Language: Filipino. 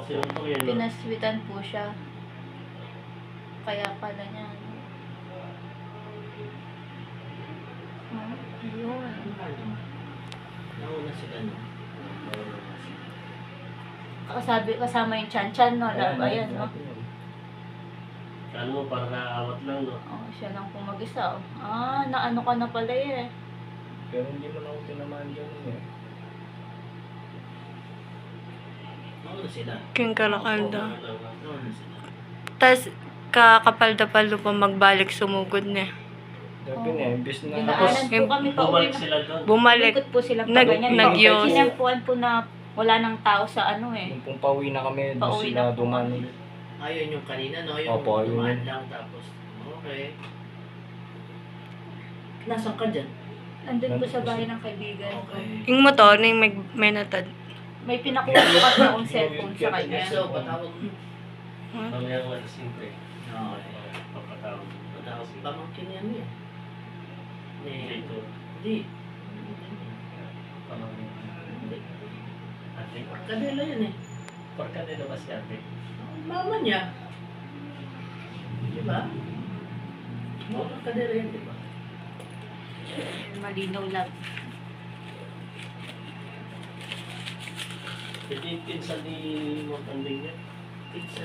Sinuntong yan. Pinaswitan po siya. Kaya pala niya. Ayun. Nauna sila, no? Kasama yung chan-chan, no? Ayan, no? Ano mo, parang naaawat lang, no? Oh, siya lang po mag-isa. Naano ka na pala eh. Pero hindi mo na ako tinamaan ganun eh. Nauna sila. King Karakalda. Nauna sila. Tapos, kakapalda-paldo pa magbalik sumugod na. Sabi niya, imbis na... Dinaanan po kami pa uwi Bumalik na. sila doon. Bumalik. Ikot po silang Nag- paganyan. nag-yos. Sinampuan po na wala nang tao sa ano eh. Nung pauwi na kami, doon Pauwi sila na po duman kami. ulit. Ayun yung kanina, no? Yung Opo, yun. dumaan lang, tapos, okay. Nasaan ka dyan? Nandun po sa bahay ng kaibigan ko. Okay. Yung motor, yung may natad. May pinakuha po kasi akong cellphone sa kanya. So, patawag mo. Mamaya nga alas 5 eh. Okay. Papatawag. Patawag. Pamangkin yan mo yan. Dito. Hindi. Pamangkin. Hindi. Ate. Kadela yan eh. Porka din naman si ate. Mama niya. Di ba? Mama kadela yan, di ba? Malinaw lang. Hindi yung pinsan ni Montanding niya. Pizza.